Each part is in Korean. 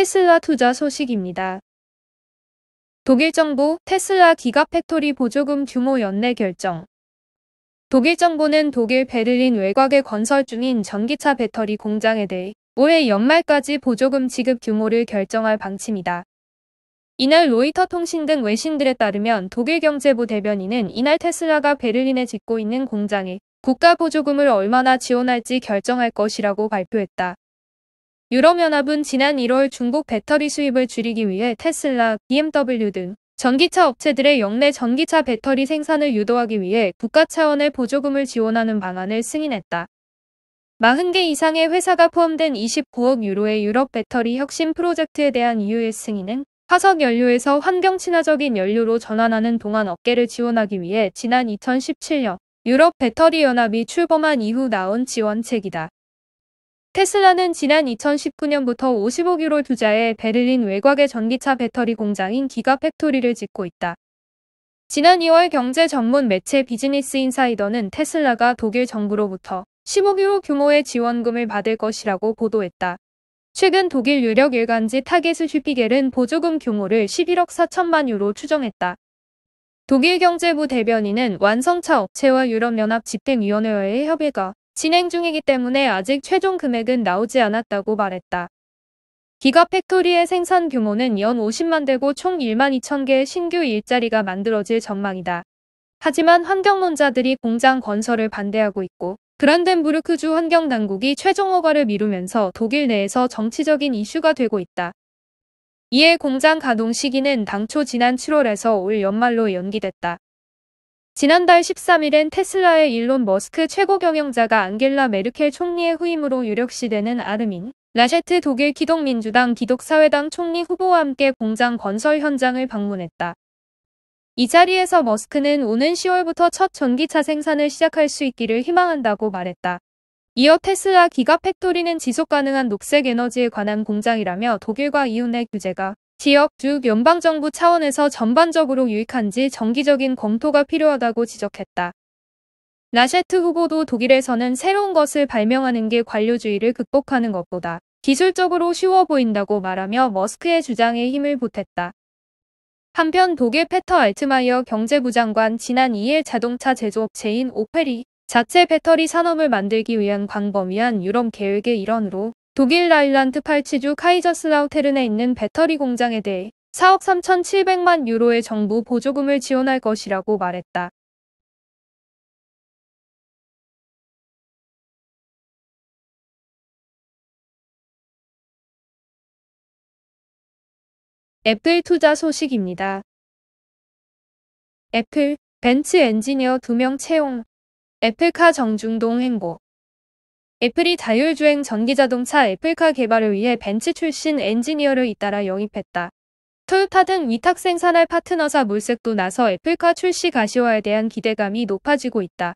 테슬라 투자 소식입니다. 독일 정부 테슬라 기가팩토리 보조금 규모 연내 결정. 독일 정부는 독일 베를린 외곽에 건설 중인 전기차 배터리 공장에 대해 올해 연말까지 보조금 지급 규모를 결정할 방침이다. 이날 로이터 통신 등 외신들에 따르면 독일 경제부 대변인은 이날 테슬라가 베를린에 짓고 있는 공장에 국가 보조금을 얼마나 지원할지 결정할 것이라고 발표했다. 유럽연합은 지난 1월 중국 배터리 수입을 줄이기 위해 테슬라, BMW 등 전기차 업체들의 역내 전기차 배터리 생산을 유도하기 위해 국가 차원의 보조금을 지원하는 방안을 승인했다. 40개 이상의 회사가 포함된 29억 유로의 유럽 배터리 혁신 프로젝트에 대한 EU의 승인은 화석 연료에서 환경 친화적인 연료로 전환하는 동안 업계를 지원하기 위해 지난 2017년 유럽 배터리 연합이 출범한 이후 나온 지원책이다. 테슬라는 지난 2019년부터 50억 유로 투자해 베를린 외곽의 전기차 배터리 공장인 기가팩토리를 짓고 있다. 지난 2월 경제 전문 매체 비즈니스 인사이더는 테슬라가 독일 정부로부터 10억 유로 규모의 지원금을 받을 것이라고 보도했다. 최근 독일 유력 일간지 타게스 슈피겔은 보조금 규모를 11억 4천만 유로 추정했다. 독일 경제부 대변인은 완성차 업체와 유럽연합 집행위원회와의 협의가 진행 중이기 때문에 아직 최종 금액은 나오지 않았다고 말했다. 기가팩토리의 생산 규모는 연 50만 대고 총 1만 2천 개의 신규 일자리가 만들어질 전망이다. 하지만 환경론자들이 공장 건설을 반대하고 있고 브란덴부르크주 환경당국이 최종 허가를 미루면서 독일 내에서 정치적인 이슈가 되고 있다. 이에 공장 가동 시기는 당초 지난 7월에서 올 연말로 연기됐다. 지난달 13일엔 테슬라의 일론 머스크 최고 경영자가 앙겔라 메르켈 총리의 후임으로 유력시되는 아르민 라셰트 독일 기독민주당 기독사회당 총리 후보와 함께 공장 건설 현장을 방문했다. 이 자리에서 머스크는 오는 10월부터 첫 전기차 생산을 시작할 수 있기를 희망한다고 말했다. 이어 테슬라 기가팩토리는 지속가능한 녹색 에너지에 관한 공장이라며 독일과 EU 내 규제가 지역, 즉 연방정부 차원에서 전반적으로 유익한지 정기적인 검토가 필요하다고 지적했다. 라셰트 후보도 독일에서는 새로운 것을 발명하는 게 관료주의를 극복하는 것보다 기술적으로 쉬워 보인다고 말하며 머스크의 주장에 힘을 보탰다. 한편 독일 페터 알트마이어 경제부 장관 지난 2일 자동차 제조업체인 오펠이 자체 배터리 산업을 만들기 위한 광범위한 유럽 계획의 일환으로 독일 라일란트 팔치주 카이저슬라우테른에 있는 배터리 공장에 대해 4억 3,700만 유로의 정부 보조금을 지원할 것이라고 말했다. 애플 투자 소식입니다. 애플, 벤츠 엔지니어 2명 채용. 애플카 정중동 행보. 애플이 자율주행 전기자동차 애플카 개발을 위해 벤츠 출신 엔지니어를 잇따라 영입했다. 토요타 등 위탁 생산할 파트너사 물색도 나서 애플카 출시 가시화에 대한 기대감이 높아지고 있다.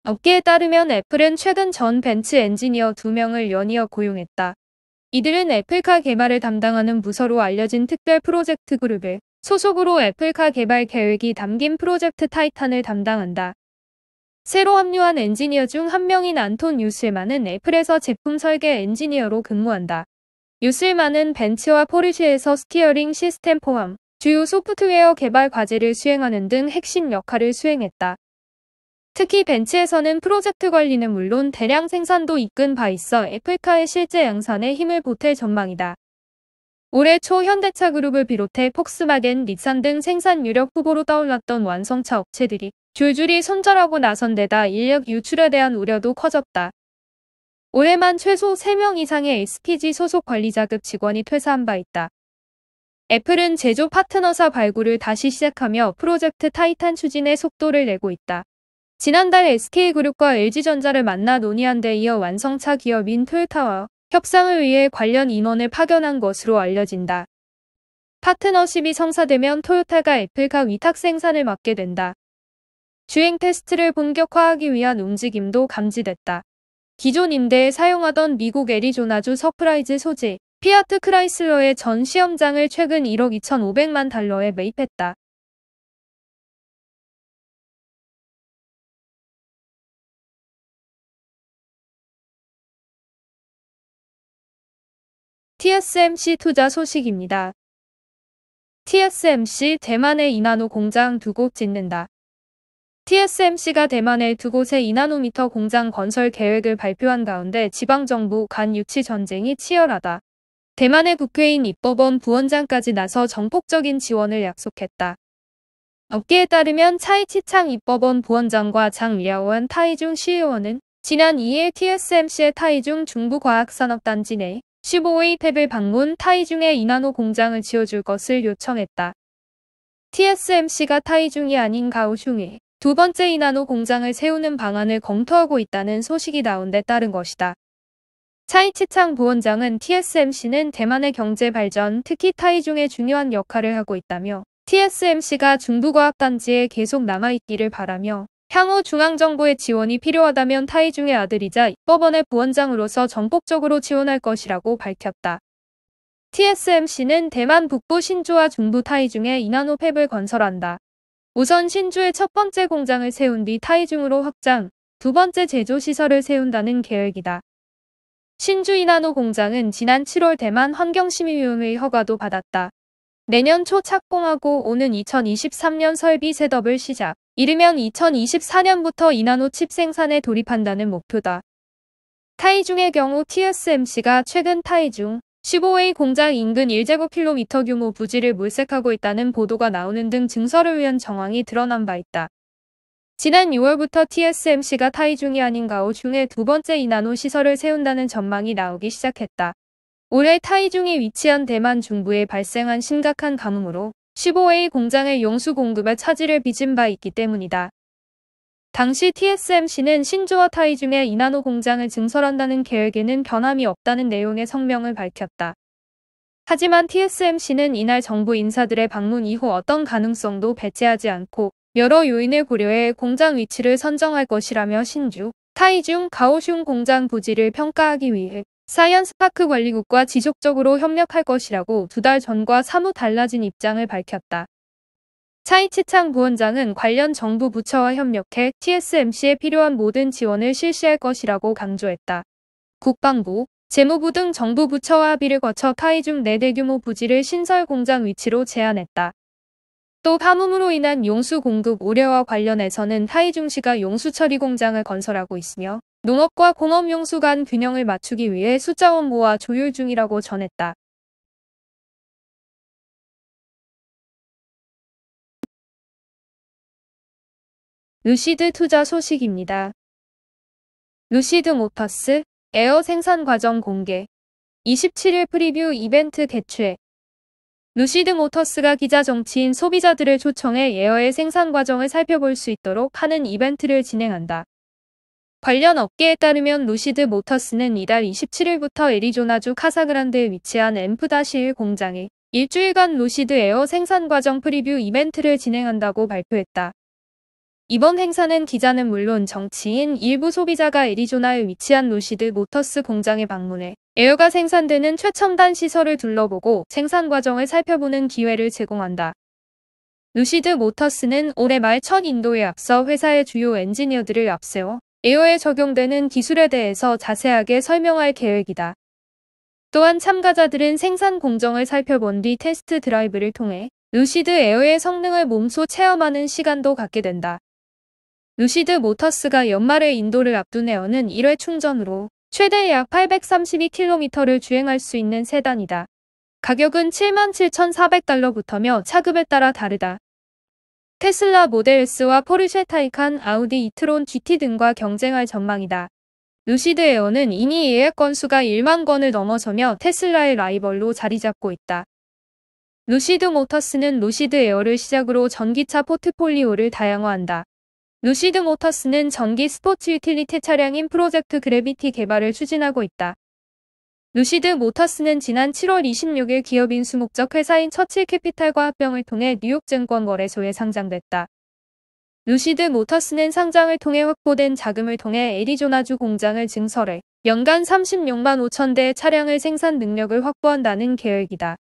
업계에 따르면 애플은 최근 전 벤츠 엔지니어 2명을 연이어 고용했다. 이들은 애플카 개발을 담당하는 부서로 알려진 특별 프로젝트 그룹에 소속으로 애플카 개발 계획이 담긴 프로젝트 타이탄을 담당한다. 새로 합류한 엔지니어 중 한 명인 안톤 유슬만은 애플에서 제품 설계 엔지니어로 근무한다. 유슬만은 벤츠와 포르쉐에서 스티어링 시스템 포함 주요 소프트웨어 개발 과제를 수행하는 등 핵심 역할을 수행했다. 특히 벤츠에서는 프로젝트 관리는 물론 대량 생산도 이끈 바 있어 애플카의 실제 양산에 힘을 보탤 전망이다. 올해 초 현대차 그룹을 비롯해 폭스바겐, 닛산 등 생산 유력 후보로 떠올랐던 완성차 업체들이 줄줄이 손절하고 나선 데다 인력 유출에 대한 우려도 커졌다. 올해만 최소 3명 이상의 SPG 소속 관리자급 직원이 퇴사한 바 있다. 애플은 제조 파트너사 발굴을 다시 시작하며 프로젝트 타이탄 추진에 속도를 내고 있다. 지난달 SK그룹과 LG전자를 만나 논의한 데 이어 완성차 기업인 토요타와 협상을 위해 관련 인원을 파견한 것으로 알려진다. 파트너십이 성사되면 토요타가 애플카 위탁 생산을 맡게 된다. 주행 테스트를 본격화하기 위한 움직임도 감지됐다. 기존 임대에 사용하던 미국 애리조나주 서프라이즈 소재 피아트 크라이슬러의 전 시험장을 최근 1억 2,500만 달러에 매입했다. TSMC 투자 소식입니다. TSMC 대만의 2나노 공장 2곳 짓는다. TSMC가 대만에 2곳의 2나노미터 공장 건설 계획을 발표한 가운데 지방정부 간 유치 전쟁이 치열하다. 대만의 국회인 입법원 부원장까지 나서 전폭적인 지원을 약속했다. 업계에 따르면 차이치창 입법원 부원장과 장 랴오원 타이중 시의원은 지난 2일 TSMC의 타이중 중부과학산업단지 내 15의 탭을 방문 타이중의 2나노 공장을 지어줄 것을 요청했다. TSMC가 타이중이 아닌 가오슝에 두 번째 2나노 공장을 세우는 방안을 검토하고 있다는 소식이 나온 데 따른 것이다. 차이치창 부원장은 TSMC는 대만의 경제 발전, 특히 타이중에 중요한 역할을 하고 있다며 TSMC가 중부과학단지에 계속 남아있기를 바라며 향후 중앙정부의 지원이 필요하다면 타이중의 아들이자 입법원의 부원장으로서 전폭적으로 지원할 것이라고 밝혔다. TSMC는 대만 북부 신주와 중부 타이중에 2나노 팹을 건설한다. 우선 신주에 첫 번째 공장을 세운 뒤 타이중으로 확장, 두 번째 제조시설을 세운다는 계획이다. 신주 2나노 공장은 지난 7월 대만 환경심의위원회의 허가도 받았다. 내년 초 착공하고 오는 2023년 설비 셋업을 시작, 이르면 2024년부터 2나노 칩 생산에 돌입한다는 목표다. 타이중의 경우 TSMC가 최근 타이중 15의 공장 인근 1제곱킬로미터 규모 부지를 물색하고 있다는 보도가 나오는 등 증설을 위한 정황이 드러난 바 있다. 지난 6월부터 TSMC가 타이중이 아닌 가오슝에 두 번째 2나노 시설을 세운다는 전망이 나오기 시작했다. 올해 타이중이 위치한 대만 중부에 발생한 심각한 가뭄으로 15의 공장의 용수 공급에 차질을 빚은 바 있기 때문이다. 당시 TSMC는 신주와 타이중의 2나노 공장을 증설한다는 계획에는 변함이 없다는 내용의 성명을 밝혔다. 하지만 TSMC는 이날 정부 인사들의 방문 이후 어떤 가능성도 배제하지 않고 여러 요인을 고려해 공장 위치를 선정할 것이라며 신주, 타이중, 가오슝 공장 부지를 평가하기 위해 사이언스파크 관리국과 지속적으로 협력할 것이라고 2달 전과 사뭇 달라진 입장을 밝혔다. 차이치창 부원장은 관련 정부 부처와 협력해 TSMC에 필요한 모든 지원을 실시할 것이라고 강조했다. 국방부, 재무부 등 정부 부처와 합의를 거쳐 타이중 내 대규모 부지를 신설 공장 위치로 제안했다. 또 가뭄으로 인한 용수 공급 우려와 관련해서는 타이중시가 용수 처리 공장을 건설하고 있으며 농업과 공업 용수 간 균형을 맞추기 위해 수자원 모아 조율 중이라고 전했다. 루시드 투자 소식입니다. 루시드 모터스 에어 생산 과정 공개 27일 프리뷰 이벤트 개최. 루시드 모터스가 기자 정치인 소비자들을 초청해 에어의 생산 과정을 살펴볼 수 있도록 하는 이벤트를 진행한다. 관련 업계에 따르면 루시드 모터스는 이달 27일부터 애리조나주 카사그란드에 위치한 앰프-1 공장에 일주일간 루시드 에어 생산 과정 프리뷰 이벤트를 진행한다고 발표했다. 이번 행사는 기자는 물론 정치인, 일부 소비자가 애리조나에 위치한 루시드 모터스 공장에 방문해 에어가 생산되는 최첨단 시설을 둘러보고 생산 과정을 살펴보는 기회를 제공한다. 루시드 모터스는 올해 말 첫 인도에 앞서 회사의 주요 엔지니어들을 앞세워 에어에 적용되는 기술에 대해서 자세하게 설명할 계획이다. 또한 참가자들은 생산 공정을 살펴본 뒤 테스트 드라이브를 통해 루시드 에어의 성능을 몸소 체험하는 시간도 갖게 된다. 루시드 모터스가 연말에 인도를 앞둔 에어는 1회 충전으로 최대 약 832km를 주행할 수 있는 세단이다. 가격은 77,400달러부터며 차급에 따라 다르다. 테슬라 모델 S와 포르쉐 타이칸, 아우디 이트론 GT 등과 경쟁할 전망이다. 루시드 에어는 이미 예약 건수가 1만 건을 넘어서며 테슬라의 라이벌로 자리 잡고 있다. 루시드 모터스는 루시드 에어를 시작으로 전기차 포트폴리오를 다양화한다. 루시드 모터스는 전기 스포츠 유틸리티 차량인 프로젝트 그래비티 개발을 추진하고 있다. 루시드 모터스는 지난 7월 26일 기업 인수 목적 회사인 처칠 캐피탈과 합병을 통해 뉴욕 증권거래소에 상장됐다. 루시드 모터스는 상장을 통해 확보된 자금을 통해 애리조나주 공장을 증설해 연간 36만 5천 대의 차량을 생산 능력을 확보한다는 계획이다.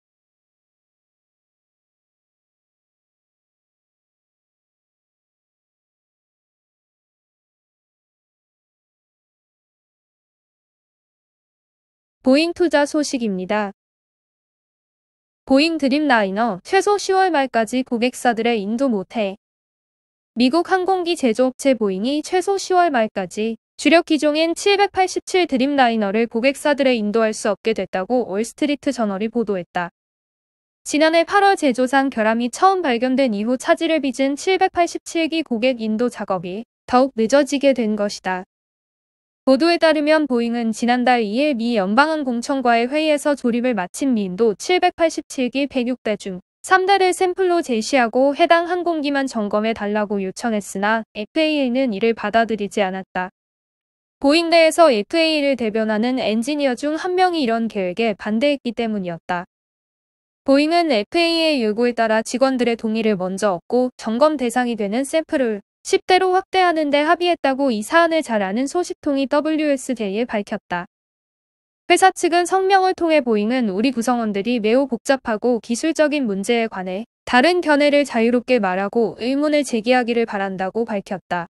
보잉 투자 소식입니다. 보잉 드림라이너 최소 10월 말까지 고객사들의 인도 못해. 미국 항공기 제조업체 보잉이 최소 10월 말까지 주력 기종인 787 드림라이너를 고객사들에 인도할 수 없게 됐다고 월스트리트 저널이 보도했다. 지난해 8월 제조상 결함이 처음 발견된 이후 차질을 빚은 787기 고객 인도 작업이 더욱 늦어지게 된 것이다. 보도에 따르면 보잉은 지난달 2일 미 연방항공청과의 회의에서 조립을 마친 미인도 787기 106대 중 3대를 샘플로 제시하고 해당 항공기만 점검해 달라고 요청했으나 FAA는 이를 받아들이지 않았다. 보잉 내에서 FAA를 대변하는 엔지니어 중 한 명이 이런 계획에 반대했기 때문이었다. 보잉은 FAA의 요구에 따라 직원들의 동의를 먼저 얻고 점검 대상이 되는 샘플을 10대로 확대하는 데 합의했다고 이 사안을 잘 아는 소식통이 WSJ에 밝혔다. 회사 측은 성명을 통해 보잉은 우리 구성원들이 매우 복잡하고 기술적인 문제에 관해 다른 견해를 자유롭게 말하고 의문을 제기하기를 바란다고 밝혔다.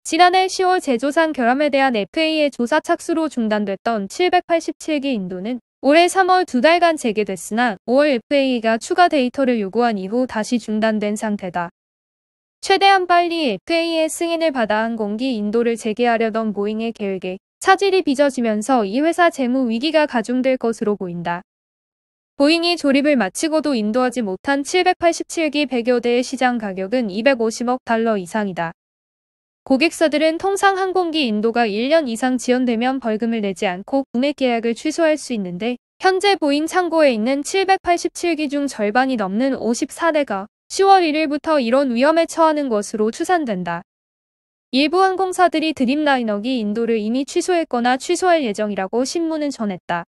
지난해 10월 제조상 결함에 대한 FAA의 조사 착수로 중단됐던 787기 인도는 올해 3월 2달간 재개됐으나 5월 FAA가 추가 데이터를 요구한 이후 다시 중단된 상태다. 최대한 빨리 FAA의 승인을 받아 항공기 인도를 재개하려던 보잉의 계획에 차질이 빚어지면서 이 회사 재무 위기가 가중될 것으로 보인다. 보잉이 조립을 마치고도 인도하지 못한 787기 100여 대의 시장 가격은 250억 달러 이상이다. 고객사들은 통상 항공기 인도가 1년 이상 지연되면 벌금을 내지 않고 구매 계약을 취소할 수 있는데 현재 보잉 창고에 있는 787기 중 절반이 넘는 54대가 10월 1일부터 이런 위험에 처하는 것으로 추산된다. 일부 항공사들이 드림라이너기 인도를 이미 취소했거나 취소할 예정이라고 신문은 전했다.